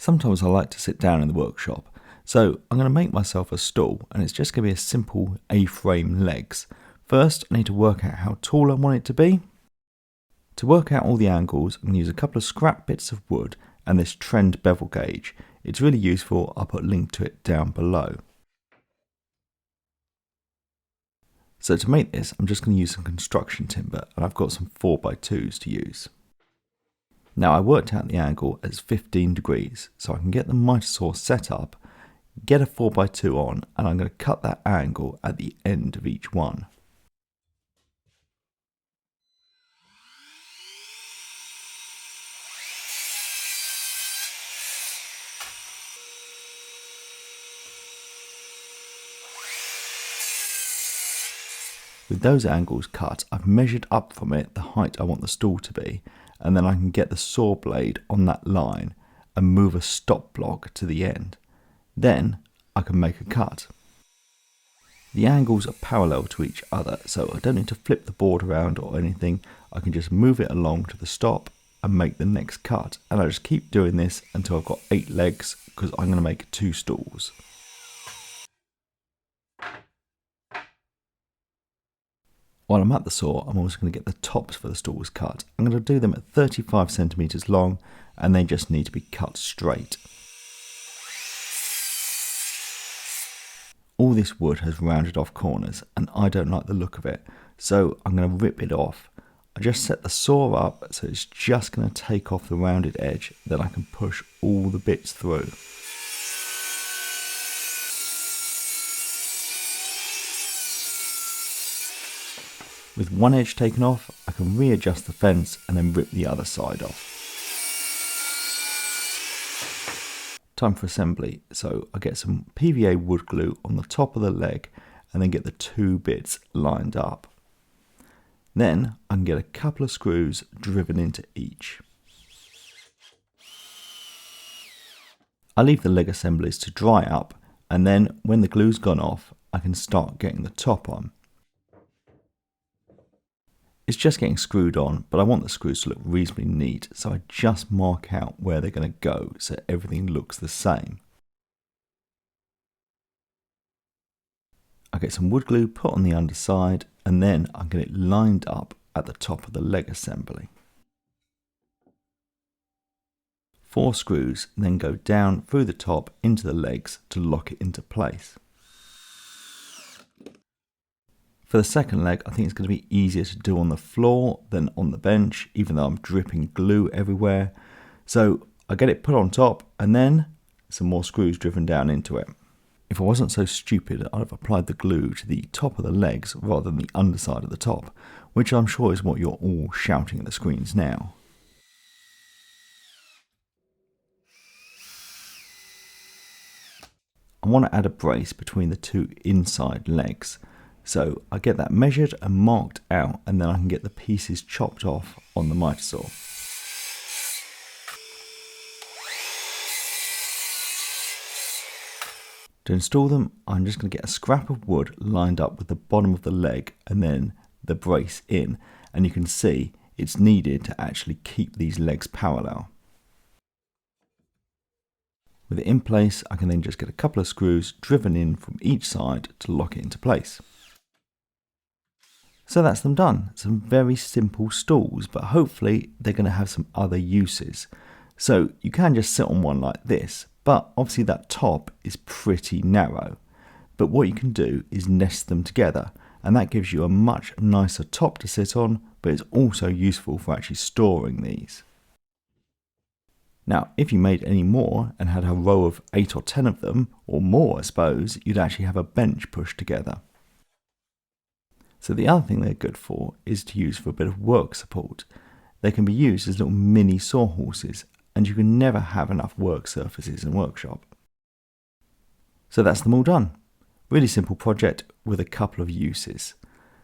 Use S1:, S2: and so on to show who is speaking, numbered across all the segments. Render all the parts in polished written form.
S1: Sometimes I like to sit down in the workshop, so I'm going to make myself a stool, and it's just going to be a simple A-frame legs. First, I need to work out how tall I want it to be. To work out all the angles, I'm going to use a couple of scrap bits of wood and this trend bevel gauge. It's really useful. I'll put a link to it down below. So to make this, I'm just going to use some construction timber, and I've got some 4x2s to use. Now I worked out the angle as 15 degrees, so I can get the miter saw set up, get a 4x2 on, and I'm going to cut that angle at the end of each one. With those angles cut, I've measured up from it the height I want the stool to be, and then I can get the saw blade on that line and move a stop block to the end. Then I can make a cut. The angles are parallel to each other, so I don't need to flip the board around or anything. I can just move it along to the stop and make the next cut. And I just keep doing this until I've got 8 legs, because I'm going to make 2 stools. While I'm at the saw, I'm also going to get the tops for the stools cut. I'm going to do them at 35 centimeters long, and they just need to be cut straight. All this wood has rounded off corners, and I don't like the look of it, so I'm going to rip it off. I just set the saw up so it's just going to take off the rounded edge, then I can push all the bits through. With one edge taken off, I can readjust the fence and then rip the other side off. Time for assembly, so I get some PVA wood glue on the top of the leg and then get the 2 bits lined up. Then I can get a couple of screws driven into each. I leave the leg assemblies to dry up, and then when the glue's gone off, I can start getting the top on. It's just getting screwed on, but I want the screws to look reasonably neat, so I just mark out where they're going to go so everything looks the same. I get some wood glue put on the underside, and then I get it lined up at the top of the leg assembly. 4 screws then go down through the top into the legs to lock it into place. For the second leg, I think it's going to be easier to do on the floor than on the bench, even though I'm dripping glue everywhere. So I get it put on top, and then some more screws driven down into it. If I wasn't so stupid, I'd have applied the glue to the top of the legs rather than the underside of the top, which I'm sure is what you're all shouting at the screens now. I want to add a brace between the 2 inside legs. So I get that measured and marked out, and then I can get the pieces chopped off on the miter saw. To install them, I'm just going to get a scrap of wood lined up with the bottom of the leg and then the brace in, and you can see it's needed to actually keep these legs parallel. With it in place, I can then just get a couple of screws driven in from each side to lock it into place. So that's them done. Some very simple stools, but hopefully they're going to have some other uses. So you can just sit on one like this, but obviously that top is pretty narrow. But what you can do is nest them together, and that gives you a much nicer top to sit on, but it's also useful for actually storing these. Now, if you made any more and had a row of 8 or 10 of them, or more I suppose, you'd actually have a bench pushed together. So the other thing they're good for is to use for a bit of work support. They can be used as little mini sawhorses, and you can never have enough work surfaces in a workshop. So that's them all done. Really simple project with a couple of uses.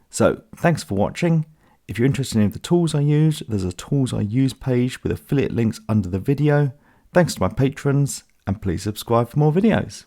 S1: So thanks for watching. If you're interested in any of the tools I use, there's a tools I use page with affiliate links under the video. Thanks to my patrons, and please subscribe for more videos.